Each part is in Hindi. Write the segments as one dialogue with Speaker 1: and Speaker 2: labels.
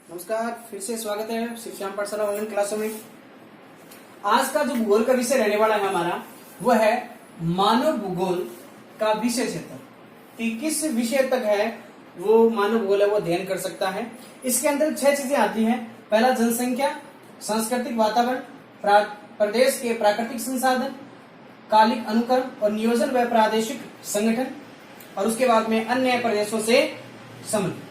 Speaker 1: नमस्कार, फिर से स्वागत है शिव श्याम पाठशाला ऑनलाइन क्लासों में। आज का जो भूगोल का विषय रहने वाला है हमारा वो है मानव भूगोल का विषय क्षेत्र। कि किस विषय तक है वो मानव भूगोल है वो अध्ययन कर सकता है। इसके अंदर 6 चीजें आती हैं। पहला जनसंख्या, सांस्कृतिक वातावरण, प्रदेश के प्राकृतिक संसाधन, कालिक अनुक्रम और नियोजन व प्रादेशिक संगठन, और उसके बाद में अन्य प्रदेशों से संबंध।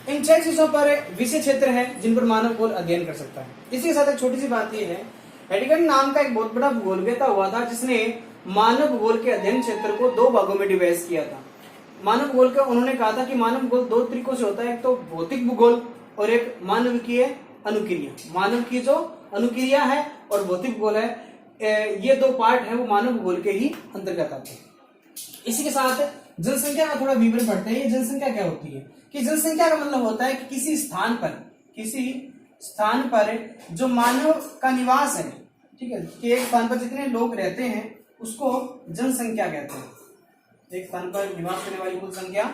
Speaker 1: इन 6 चीजों पर विषय क्षेत्र है जिन पर मानव भूगोल अध्ययन कर सकता है। इसी के साथ एक छोटी सी बात यह है, हेडिगन नाम का एक बहुत बड़ा भूगोलवेत्ता हुआ था जिसने मानव भूगोल के अध्ययन क्षेत्र को 2 भागों में डिवाइड किया था। मानव भूगोल का उन्होंने कहा था कि मानव भूगोल 2 तरीकों से होता है, एक तो भौतिक भूगोल और एक मानविकीय अनुक्रिया। मानव की जो अनुक्रिया है और भौतिक भूगोल है, ये 2 पार्ट है वो मानव भूगोल के ही अंतर्गत आते हैं। इसी के साथ जनसंख्या का थोड़ा विवरण पढ़ते हैं। ये जनसंख्या क्या होती है कि जनसंख्या का मतलब होता है कि किसी स्थान पर जो मानव का निवास है, ठीक है, कि एक स्थान पर जितने लोग रहते हैं उसको जनसंख्या कहते हैं। एक स्थान पर निवास करने वाली कुल संख्या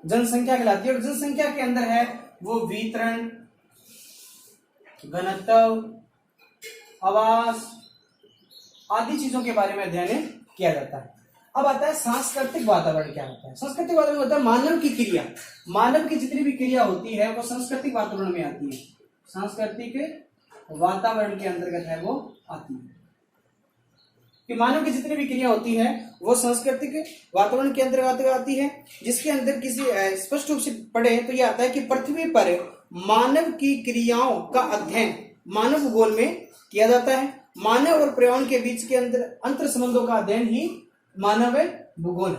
Speaker 1: जनसंख्या कहलाती है। और जनसंख्या के अंदर है वो वितरण, घनत्व, आवास आदि चीजों के बारे में अध्ययन किया जाता है। अब आता है सांस्कृतिक वातावरण क्या होता है। सांस्कृतिक वातावरण होता है मानव की क्रिया, मानव की जितनी भी क्रिया होती है वो सांस्कृतिक वातावरण में आती है। सांस्कृतिक वातावरण के अंतर्गत है वो आती है कि मानव की जितनी भी क्रिया होती है वो सांस्कृतिक वातावरण के अंतर्गत आती है। जिसके अंदर किसी स्पष्ट रूप से पढ़े तो ये आता है कि पृथ्वी पर मानव की क्रियाओं का अध्ययन मानव भूगोल में किया जाता है। मानव और पर्यावरण के बीच के अंदर अंतर संबंधों का अध्ययन ही मानव भूगोल है।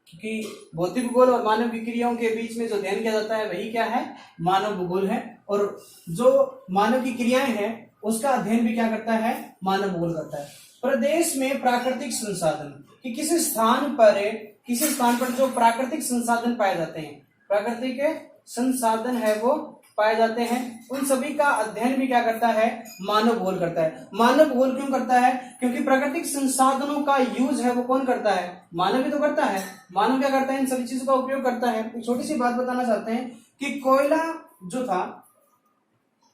Speaker 1: क्योंकि भौतिक भूगोल और मानव की क्रियाओं के बीच में जो अध्ययन किया जाता है वही क्या है, मानव भूगोल है। और जो मानव की क्रियाएं हैं उसका अध्ययन भी क्या करता है, मानव भूगोल करता है। प्रदेश में प्राकृतिक संसाधन, कि किसी स्थान पर जो प्राकृतिक संसाधन पाए जाते हैं, प्राकृतिक संसाधन है वो पाए जाते हैं, उन सभी का अध्ययन भी क्या करता है, मानव भूगोल करता है। मानव भूगोल क्यों करता है? क्योंकि प्राकृतिक संसाधनों का यूज है वो कौन करता है, मानव ही तो करता है। मानव क्या करता है, इन सभी चीजों का उपयोग करता है। एक छोटी सी बात बताना चाहते हैं कि कोयला जो था,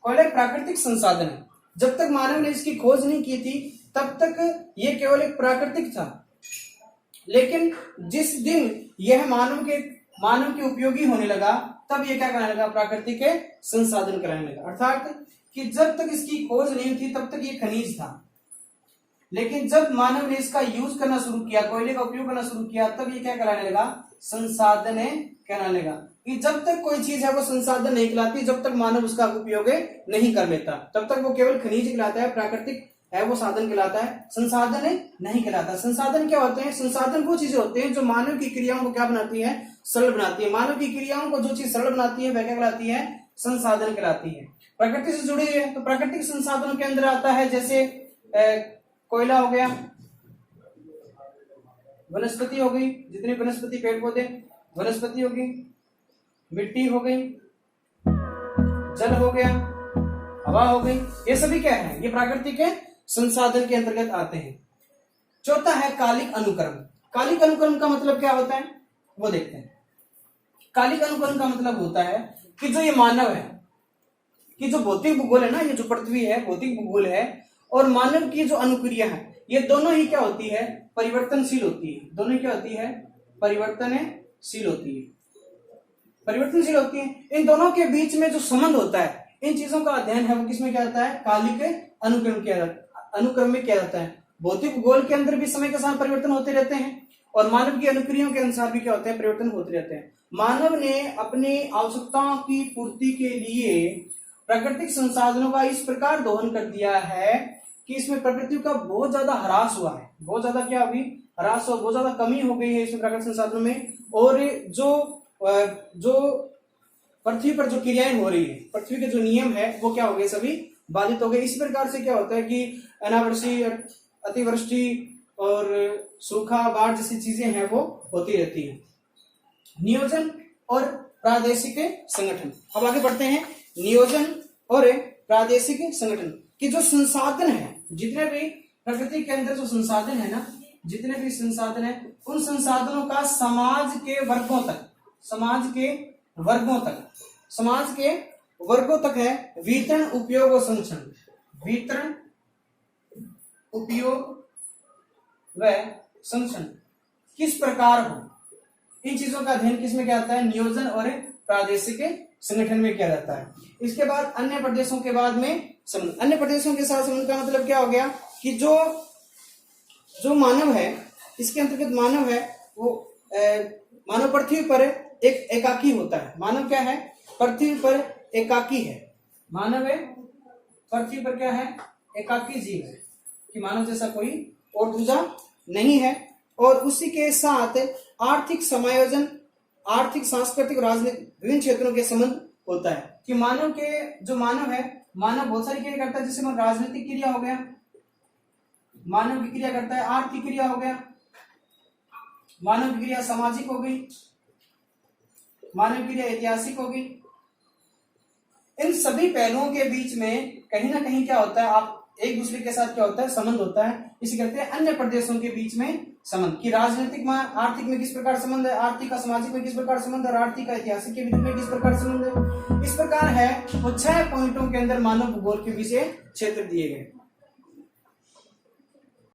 Speaker 1: कोयला एक प्राकृतिक संसाधन है। जब तक मानव ने इसकी खोज नहीं की थी तब तक ये केवल एक प्राकृतिक था। लेकिन जिस दिन यह मानव के उपयोगी होने लगा तब ये क्या कराने लगा, प्राकृतिक संसाधन कराने लगा। अर्थात कि जब तक इसकी खोज नहीं थी तब तक ये खनिज था, लेकिन जब मानव ने इसका यूज करना शुरू किया, कोयले का उपयोग करना शुरू किया, तब ये क्या कराने लगा, संसाधन कहलाने लगा। कि जब तक कोई चीज है वो संसाधन नहीं कहलाती जब तक मानव उसका उपयोग नहीं कर लेता, तब तक वो केवल खनिज कहलाता है, प्राकृतिक है वो साधन कहलाता है, संसाधन नहीं कहलाता। संसाधन क्या होते हैं? संसाधन वो चीजें होते हैं जो मानव की क्रियाओं को क्या बनाती है, सरल बनाती है। मानव की क्रियाओं को जो चीज सरल बनाती है वह क्या कहलाती है, संसाधन कहलाती है। प्रकृति से जुड़ी है तो प्राकृतिक संसाधनों के अंदर आता है जैसे कोयला हो गया, वनस्पति हो गई, जितनी वनस्पति पेड़ पौधे, वनस्पति हो गई, मिट्टी हो गई, जल हो गया, हवा हो गई, ये सभी क्या है, ये प्राकृतिक संसाधन के अंतर्गत आते हैं। चौथा है कालिक अनुक्रम। कालिक अनुक्रम का मतलब क्या होता है वो देखते हैं। कालिक अनुक्रम का मतलब होता है कि जो ये मानव है, कि जो भौतिक भूगोल है ना, ये जो पृथ्वी है भौतिक भूगोल है, और मानव की जो अनुक्रिया है, ये दोनों ही क्या होती है, परिवर्तनशील होती है। दोनों क्या होती है, परिवर्तनशील होती है, परिवर्तनशील होती है। इन दोनों के बीच में जो संबंध होता है, इन चीजों का अध्ययन है वो किसमें किया जाता है, कालिक अनुक्रम में किया जाता है। भौतिक भूगोल के अंदर भी समय के साथ परिवर्तन होते रहते हैं और मानव की अनुक्रियाओं के अनुसार भी क्या होते हैं, परिवर्तन होते रहते हैं। मानव ने अपनी आवश्यकताओं की पूर्ति के लिए प्राकृतिक संसाधनों का इस प्रकार दोहन कर दिया है कि इसमें प्रकृति का बहुत ज्यादा ह्रास हुआ है, बहुत ज्यादा क्या अभी ह्रास हुआ, बहुत ज्यादा कमी हो गई है इसमें प्राकृतिक संसाधनों में। और जो पृथ्वी पर जो क्रियाएं हो रही है, पृथ्वी के जो नियम है वो क्या हो गए, सभी बाधित हो गए। इस प्रकार से क्या होता है कि अनावृष्टि, अतिवृष्टि और सूखा, बाढ़ जैसी चीजें हैं वो होती रहती है। नियोजन और प्रादेशिक संगठन। अब आगे बढ़ते हैं। नियोजन और प्रादेशिक संगठन कि जो संसाधन है, जितने भी प्रकृति के अंदर जो संसाधन है ना, जितने भी संसाधन है, उन संसाधनों का समाज के वर्गों तक वर्गों तक है वितरण, उपयोग और संरक्षण। वितरण, उपयोग व संरक्षण किस प्रकार हो, इन चीजों का अध्ययन किसमें किया जाता है? नियोजन और प्रादेशिक संगठन में किया जाता है। इसके बाद अन्य प्रदेशों के बाद में संबंध। अन्य प्रदेशों के साथ संबंध का मतलब क्या हो गया कि जो मानव है, इसके अंतर्गत मानव है वो मानव पृथ्वी पर एक एकाकी होता है। मानव क्या है? पृथ्वी पर एकाकी है। मानव है पृथ्वी पर क्या है? एकाकी जीव है, कि मानव जैसा कोई और दूसरा नहीं है। और उसी के साथ आर्थिक समायोजन, आर्थिक, सांस्कृतिक और राजनीतिक विभिन्न क्षेत्रों के संबंध होता है। कि मानव के जो मानव है, मानव बहुत सारी क्रिया करता है, जैसे राजनीतिक क्रिया हो गया, मानव की क्रिया करता है, आर्थिक क्रिया हो गया, मानव की क्रिया सामाजिक हो गई, मानव की क्रिया ऐतिहासिक हो गई। इन सभी पहलुओं के बीच में कहीं ना कहीं क्या होता है, आप एक दूसरे के साथ क्या होता है? संबंध होता है। इसे कहते हैं अन्य प्रदेशों के बीच में संबंध। कि राजनीतिक में, आर्थिक में किस प्रकार संबंध है, आर्थिक का सामाजिक में किस प्रकार संबंध है, और आर्थिक का ऐतिहासिक के बीच में किस प्रकार संबंध है। इस प्रकार है वो 6 पॉइंटों के अंदर मानव भूगोल के विषय क्षेत्र दिए गए।